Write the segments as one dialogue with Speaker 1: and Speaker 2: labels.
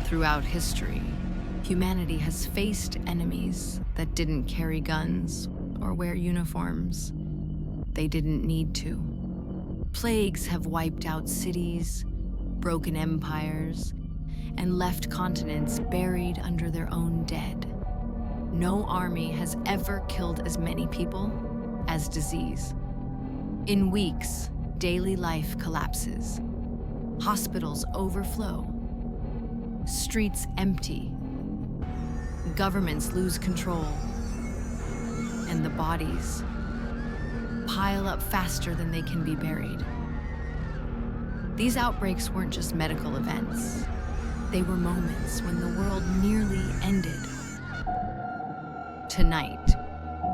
Speaker 1: Throughout history, humanity has faced enemies that didn't carry guns or wear uniforms. They didn't need to. Plagues have wiped out cities, broken empires, and left continents buried under their own dead. No army has ever killed as many people as disease. In weeks, daily life collapses. Hospitals overflow. Streets empty. Governments lose control. And the bodies pile up faster than they can be buried. These outbreaks weren't just medical events. They were moments when the world nearly ended. Tonight,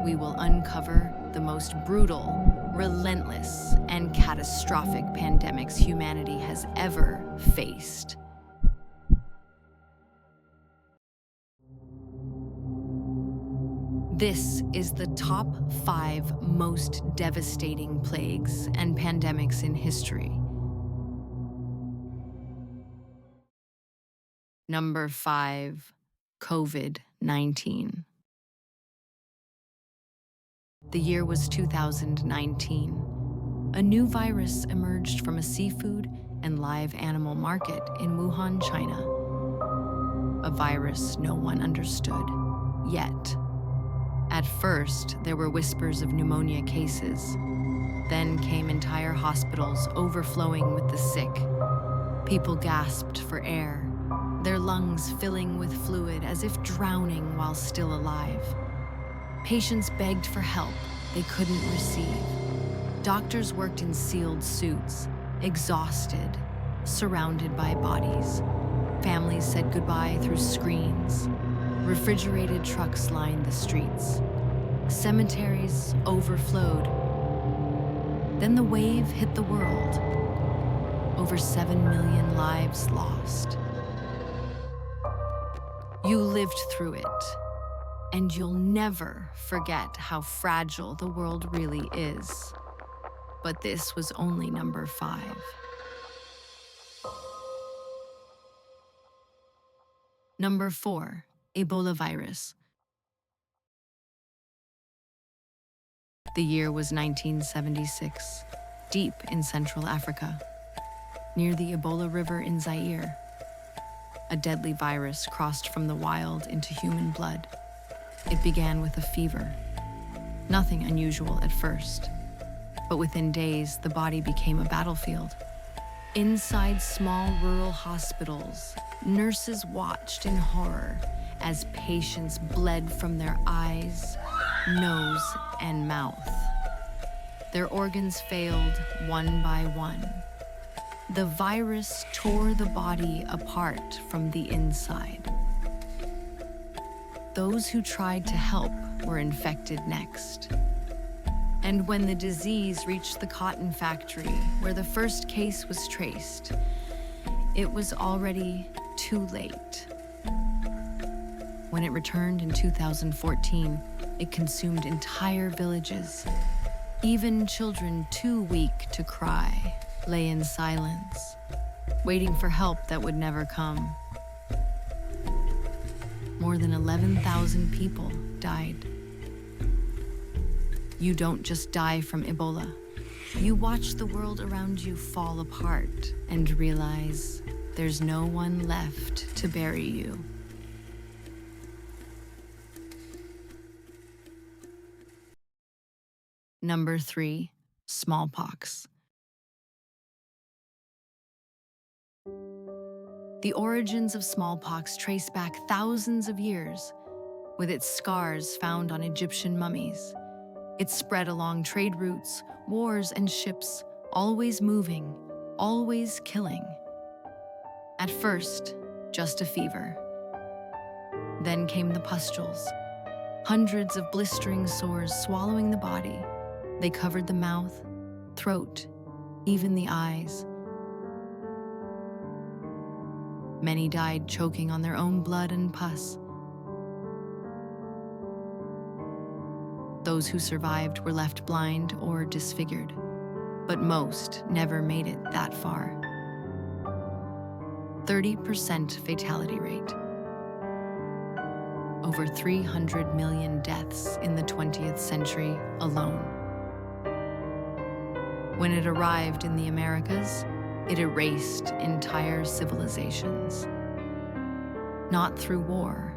Speaker 1: we will uncover the most brutal, relentless, and catastrophic pandemics humanity has ever faced. This is the top 5 most devastating plagues and pandemics in history. Number 5, COVID-19. The year was 2019. A new virus emerged from a seafood and live animal market in Wuhan, China. A virus no one understood, yet. At first, there were whispers of pneumonia cases. Then came entire hospitals overflowing with the sick. People gasped for air, their lungs filling with fluid as if drowning while still alive. Patients begged for help they couldn't receive. Doctors worked in sealed suits, exhausted, surrounded by bodies. Families said goodbye through screens. Refrigerated trucks lined the streets. Cemeteries overflowed. Then the wave hit the world. Over 7 million lives lost. You lived through it, and you'll never forget how fragile the world really is. But this was only number 5. Number 4. Ebola virus. The year was 1976, deep in Central Africa, near the Ebola River in Zaire. A deadly virus crossed from the wild into human blood. It began with a fever. Nothing unusual at first, but within days, the body became a battlefield. Inside small rural hospitals, nurses watched in horror as patients bled from their eyes, nose, and mouth. Their organs failed one by one. The virus tore the body apart from the inside. Those who tried to help were infected next. And when the disease reached the cotton factory, where the first case was traced, it was already too late. When it returned in 2014, it consumed entire villages. Even children too weak to cry lay in silence, waiting for help that would never come. More than 11,000 people died. You don't just die from Ebola. You watch the world around you fall apart and realize there's no one left to bury you. Number 3, smallpox. The origins of smallpox trace back thousands of years, with its scars found on Egyptian mummies. It spread along trade routes, wars, and ships, always moving, always killing. At first, just a fever. Then came the pustules, hundreds of blistering sores swallowing the body. They covered the mouth, throat, even the eyes. Many died choking on their own blood and pus. Those who survived were left blind or disfigured, but most never made it that far. 30% fatality rate. Over 300 million deaths in the 20th century alone. When it arrived in the Americas, it erased entire civilizations. Not through war,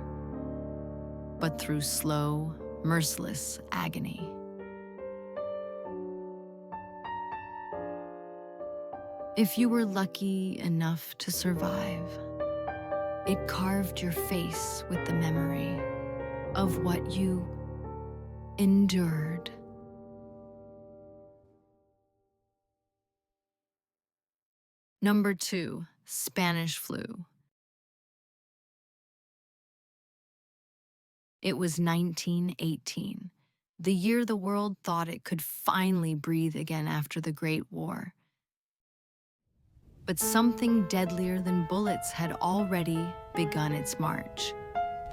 Speaker 1: but through slow, merciless agony. If you were lucky enough to survive, it carved your face with the memory of what you endured. Number 2, Spanish flu. It was 1918, the year the world thought it could finally breathe again after the Great War. But something deadlier than bullets had already begun its march.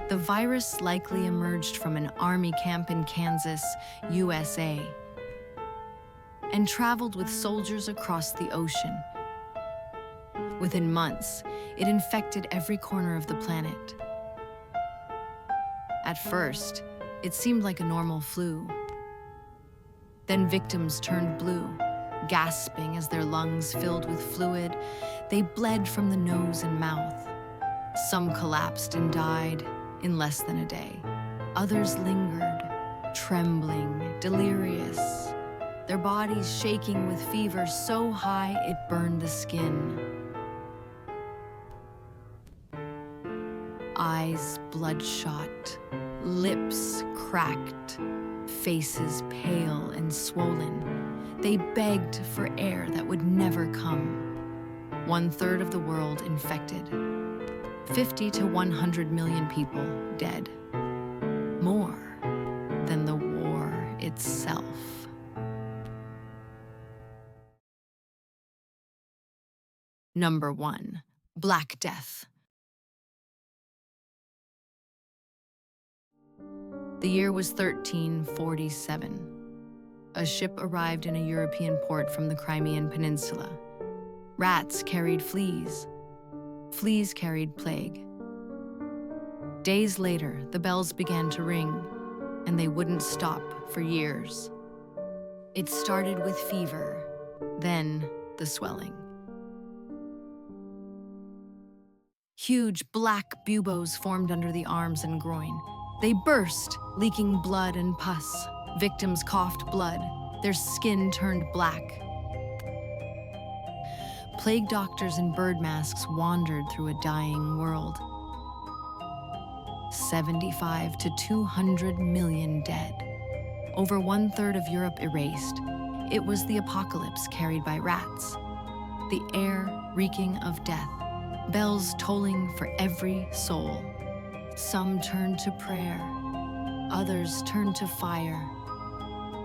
Speaker 1: The virus likely emerged from an army camp in Kansas, USA, and traveled with soldiers across the ocean. Within months, it infected every corner of the planet. At first, it seemed like a normal flu. Then victims turned blue, gasping as their lungs filled with fluid. They bled from the nose and mouth. Some collapsed and died in less than a day. Others lingered, trembling, delirious, their bodies shaking with fever so high it burned the skin. Eyes bloodshot, lips cracked, faces pale and swollen. They begged for air that would never come. 1/3 of the world infected. 50 to 100 million people dead. More than the war itself. Number 1, Black Death. The year was 1347. A ship arrived in a European port from the Crimean Peninsula. Rats carried fleas. Fleas carried plague. Days later, the bells began to ring, and they wouldn't stop for years. It started with fever, then the swelling. Huge black buboes formed under the arms and groin. They burst, leaking blood and pus. Victims coughed blood. Their skin turned black. Plague doctors in bird masks wandered through a dying world. 75 to 200 million dead. Over 1/3 of Europe erased. It was the apocalypse carried by rats. The air reeking of death. Bells tolling for every soul. Some turned to prayer. Others turned to fire.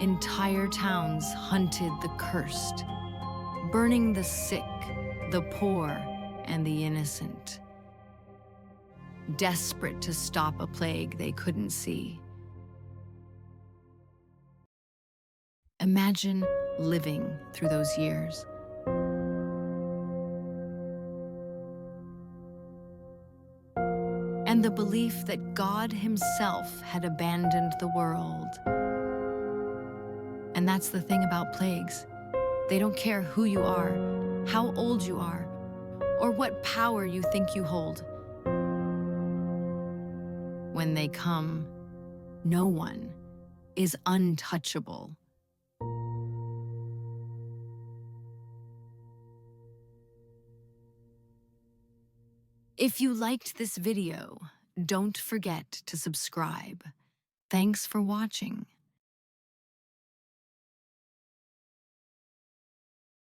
Speaker 1: Entire towns hunted the cursed, burning the sick, the poor, and the innocent. Desperate to stop a plague they couldn't see. Imagine living through those years. And the belief that God himself had abandoned the world. And that's the thing about plagues. They don't care who you are, how old you are, or what power you think you hold. When they come, no one is untouchable. If you liked this video, don't forget to subscribe. Thanks for watching.